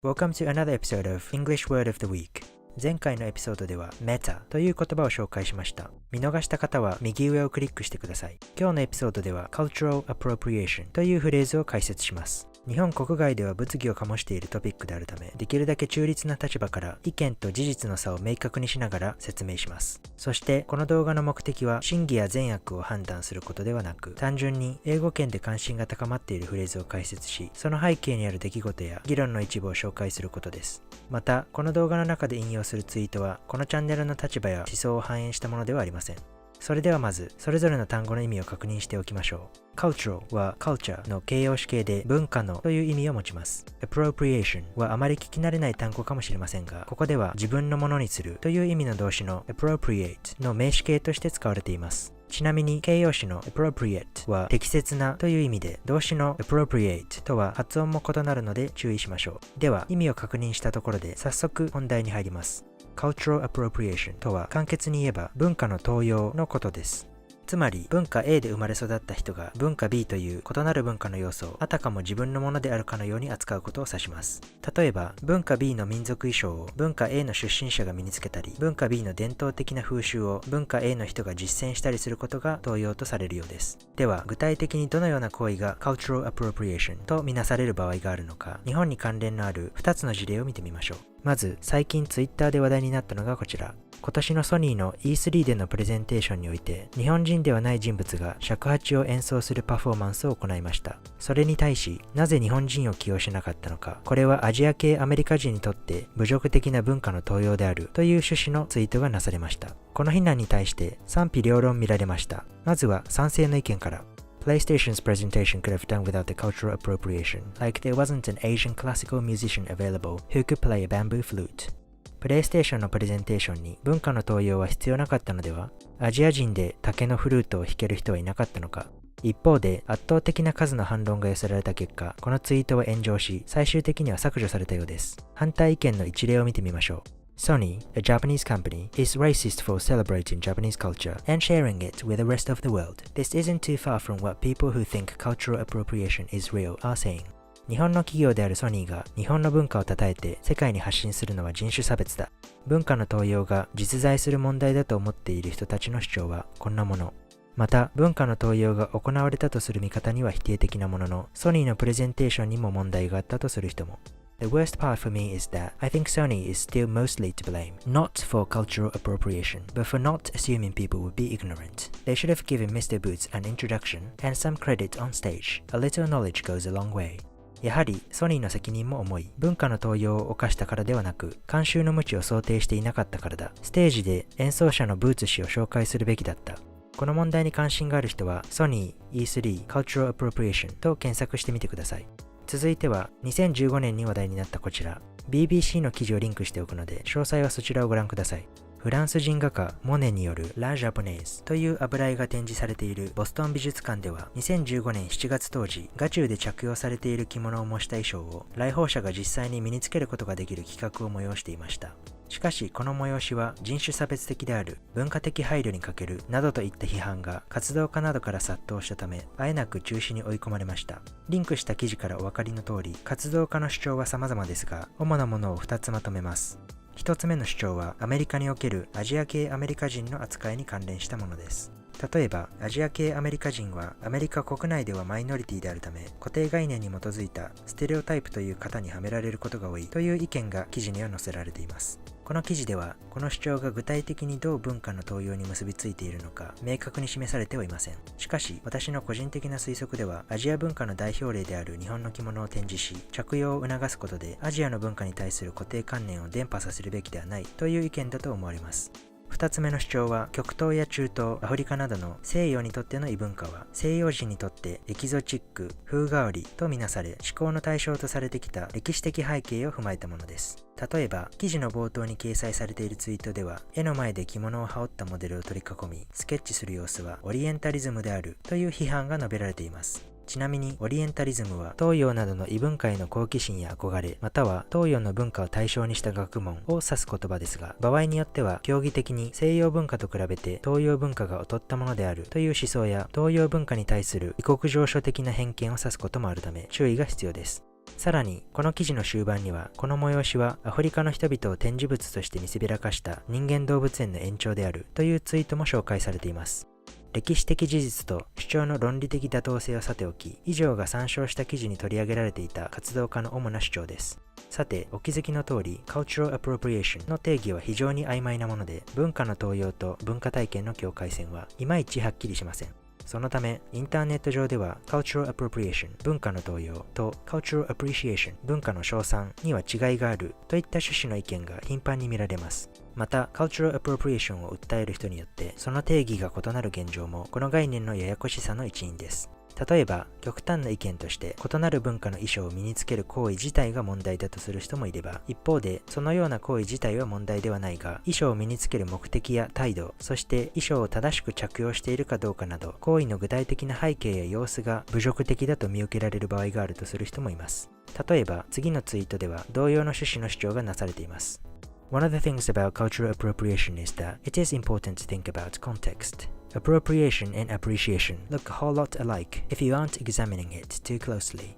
Welcome to another episode of English Word of the Week. 前回のエピソードでは Meta という言葉を紹介しました。見逃した方は右上をクリックしてください。今日のエピソードでは Cultural Appropriation というフレーズを解説します。日本国外では物議を醸しているトピックであるため、できるだけ中立な立場から意見と事実の差を明確にしながら説明します。そしてこの動画の目的は真偽や善悪を判断することではなく、単純に英語圏で関心が高まっているフレーズを解説し、その背景にある出来事や議論の一部を紹介することです。また、この動画の中で引用するツイートは、このチャンネルの立場や思想を反映したものではありません。それではまず、それぞれの単語の意味を確認しておきましょう。Cultural は culture の形容詞形で文化のという意味を持ちます。Appropriation はあまり聞き慣れない単語かもしれませんが、ここでは自分のものにするという意味の動詞の appropriate の名詞形として使われています。ちなみに形容詞の appropriate は適切なという意味で、動詞の appropriate とは発音も異なるので注意しましょう。では意味を確認したところで早速本題に入ります。Cultural Appropriation とは簡潔に言えば文化の盗用のことです。つまり文化 A で生まれ育った人が文化 B という異なる文化の要素をあたかも自分のものであるかのように扱うことを指します。例えば文化 B の民族衣装を文化 A の出身者が身につけたり、文化 B の伝統的な風習を文化 A の人が実践したりすることが盗用とされるようです。では具体的にどのような行為が Cultural Appropriation とみなされる場合があるのか、日本に関連のある2つの事例を見てみましょう。まず最近 Twitter で話題になったのがこちら。今年のソニーの E3 でのプレゼンテーションにおいて、日本人ではない人物が尺八を演奏するパフォーマンスを行いました。それに対し、なぜ日本人を起用しなかったのか、これはアジア系アメリカ人にとって侮辱的な文化の盗用であるという趣旨のツイートがなされました。この非難に対して賛否両論見られました。まずは賛成の意見から。PlayStation's presentation could have done without the cultural appropriation, like there wasn't an Asian classical musician available who could play a bamboo flute. プレイステーションのプレゼンテーションに文化の盗用は必要なかったのでは？アジア人で竹のフルートを弾ける人はいなかったのか？一方で圧倒的な数の反論が寄せられた結果、このツイートは炎上し、最終的には削除されたようです。反対意見の一例を見てみましょう。Sony, a Japanese company, is racist for celebrating Japanese culture and sharing it with the rest of the world. This isn't too far from what people who think cultural appropriation is real are saying.日本の企業であるソニーが日本の文化を称えて世界に発信するのは人種差別だ。文化の盗用が実在する問題だと思っている人たちの主張はこんなもの。また、文化の盗用が行われたとする見方には否定的なものの、ソニーのプレゼンテーションにも問題があったとする人も。The worst part for me is that I think Sony is still mostly to blame, not for cultural appropriation, but for not assuming people would be ignorant. They should have given Mr. Boots an introduction and some credit on stage. A little knowledge goes a long way.やはりソニーの責任も重い。文化の盗用を犯したからではなく、慣習の無知を想定していなかったからだ。ステージで演奏者のブーツ氏を紹介するべきだった。この問題に関心がある人は、ソニー E3 Cultural Appropriation と検索してみてください。続いては、2015年に話題になったこちら。BBC の記事をリンクしておくので、詳細はそちらをご覧ください。フランス人画家モネによるラ・ジャポネーズという油絵が展示されているボストン美術館では、2015年7月当時、画中で着用されている着物を模した衣装を来訪者が実際に身につけることができる企画を催していました。しかしこの催しは人種差別的である、文化的配慮に欠けるなどといった批判が活動家などから殺到したため、あえなく中止に追い込まれました。リンクした記事からお分かりの通り、活動家の主張は様々ですが、主なものを2つまとめます。一つ目の主張はアメリカにおけるアジア系アメリカ人の扱いに関連したものです。例えばアジア系アメリカ人はアメリカ国内ではマイノリティであるため、固定概念に基づいたステレオタイプという型にはめられることが多いという意見が記事には載せられています。この記事ではこの主張が具体的にどう文化の盗用に結びついているのか明確に示されてはいません。しかし私の個人的な推測では、アジア文化の代表例である日本の着物を展示し着用を促すことでアジアの文化に対する固定観念を伝播させるべきではないという意見だと思われます。二つ目の主張は、極東や中東、アフリカなどの西洋にとっての異文化は西洋人にとってエキゾチック、風変わりとみなされ、思考の対象とされてきた歴史的背景を踏まえたものです。例えば記事の冒頭に掲載されているツイートでは、絵の前で着物を羽織ったモデルを取り囲みスケッチする様子はオリエンタリズムであるという批判が述べられています。ちなみにオリエンタリズムは東洋などの異文化への好奇心や憧れ、または東洋の文化を対象にした学問を指す言葉ですが、場合によっては競技的に西洋文化と比べて東洋文化が劣ったものであるという思想や、東洋文化に対する異国情緒的な偏見を指すこともあるため注意が必要です。さらに、この記事の終盤には、この催しはアフリカの人々を展示物として見せびらかした人間動物園の延長であるというツイートも紹介されています。歴史的事実と主張の論理的妥当性をさておき、以上が参照した記事に取り上げられていた活動家の主な主張です。さて、お気づきの通り、Cultural Appropriation の定義は非常に曖昧なもので、文化の盗用と文化体験の境界線はいまいちはっきりしません。そのため、インターネット上では Cultural Appropriation 文化の盗用と Cultural Appreciation 文化の称賛には違いがあるといった趣旨の意見が頻繁に見られます。また、Cultural Appropriation を訴える人によってその定義が異なる現状もこの概念のややこしさの一因です。例えば、極端な意見として異なる文化の衣装を身につける行為自体が問題だとする人もいれば、一方でそのような行為自体は問題ではないが、衣装を身につける目的や態度、そして衣装を正しく着用しているかどうかなど、行為の具体的な背景や様子が侮辱的だと見受けられる場合があるとする人もいます。例えば、次のツイートでは同様の趣旨の主張がなされています。One of the things about cultural appropriation is that it is important to think about context.Appropriation and appreciation look a whole lot alike if you aren't examining it too closely.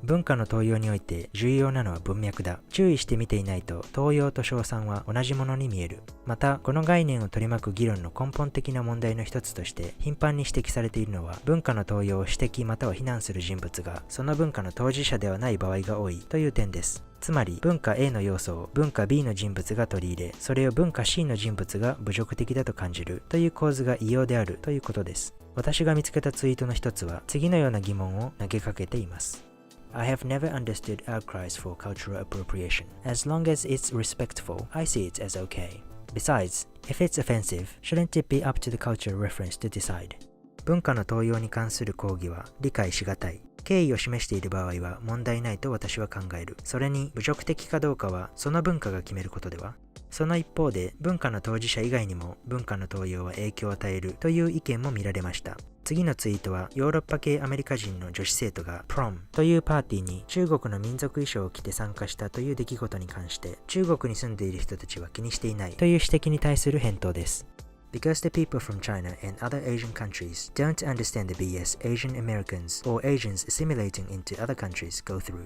文化の盗用において重要なのは文脈だ。注意して見ていないと盗用と称賛は同じものに見える。また、この概念を取り巻く議論の根本的な問題の一つとして頻繁に指摘されているのは、文化の盗用を指摘または非難する人物がその文化の当事者ではない場合が多いという点です。つまり、文化 A の要素を文化 B の人物が取り入れ、それを文化 C の人物が侮辱的だと感じるという構図が異様であるということです。私が見つけたツイートの一つは次のような疑問を投げかけています。I have never understood outcries for cultural appropriation. As long as it's respectful, I see it as okay. Besides, if it's offensive, shouldn't it be up to the cultural reference to decide? 文化の盗用に関する抗議は理解しがたい。敬意を示している場合は問題ないと私は考える。それに侮辱的かどうかはその文化が決めることでは。その一方で文化の当事者以外にも文化の盗用は影響を与えるという意見も見られました。次のツイートはヨーロッパ系アメリカ人の女子生徒が Prom というパーティーに中国の民族衣装を着て参加したという出来事に関して中国に住んでいる人たちは気にしていないという指摘に対する返答です。Because the people from China and other Asian countries don't understand the BS Asian Americans or Asians assimilating into other countries go through.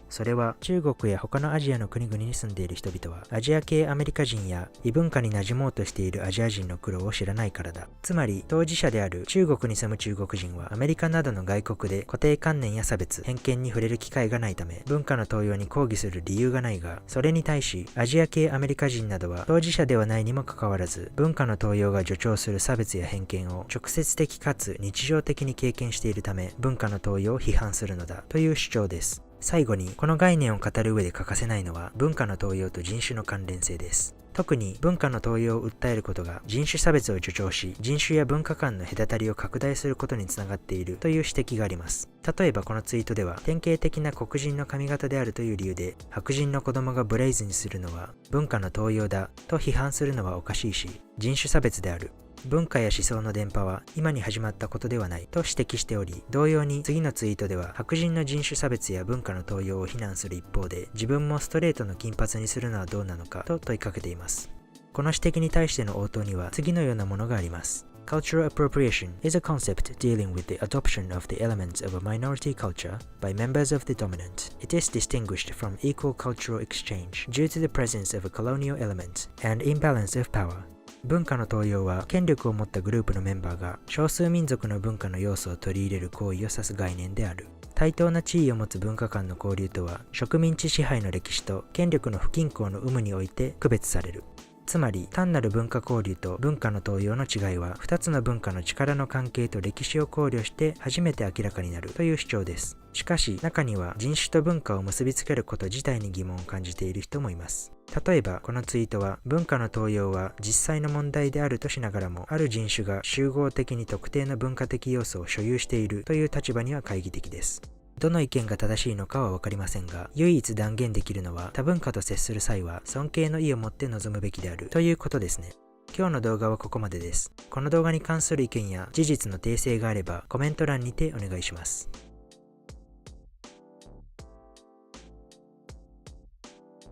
それは中国や他のアジアの国々に住んでいる人々はアジア系アメリカ人や異文化に馴染もうとしているアジア人の苦労を知らないからだ。つまり当事者である中国に住む中国人はアメリカなどの外国で固定観念や差別、偏見に触れる機会がないため文化の盗用に抗議する理由がないが、それに対しアジア系アメリカ人などは当事者ではないにもかかわらず文化の盗用が助長する差別や偏見を直接的かつ日常的に経験しているため文化の盗用を批判するのだという主張です。最後に、この概念を語る上で欠かせないのは文化の盗用と人種の関連性です。特に文化の盗用を訴えることが人種差別を助長し、人種や文化間の隔たりを拡大することにつながっているという指摘があります。例えばこのツイートでは、典型的な黒人の髪型であるという理由で、白人の子供がブレイズにするのは文化の盗用だと批判するのはおかしいし、人種差別である。文化や思想の伝播は今に始まったことではないと指摘しており、同様に次のツイートでは白人の人種差別や文化の盗用を非難する一方で、自分もストレートの金髪にするのはどうなのかと問いかけています。この指摘に対しての応答には次のようなものがあります。Cultural appropriation is a concept dealing with the adoption of the elements of a minority culture by members of the dominant. It is distinguished from equal cultural exchange due to the presence of a colonial element and imbalance of power.文化の盗用は権力を持ったグループのメンバーが少数民族の文化の要素を取り入れる行為を指す概念である。対等な地位を持つ文化間の交流とは植民地支配の歴史と権力の不均衡の有無において区別される。つまり単なる文化交流と文化の盗用の違いは2つの文化の力の関係と歴史を考慮して初めて明らかになるという主張です。しかし中には人種と文化を結びつけること自体に疑問を感じている人もいます。例えばこのツイートは文化の盗用は実際の問題であるとしながらも、ある人種が集合的に特定の文化的要素を所有しているという立場には懐疑的です。どの意見が正しいのかは分かりませんが、唯一断言できるのは多文化と接する際は尊敬の意を持って臨むべきであるということですね。今日の動画はここまでです。この動画に関する意見や事実の訂正があればコメント欄にてお願いします。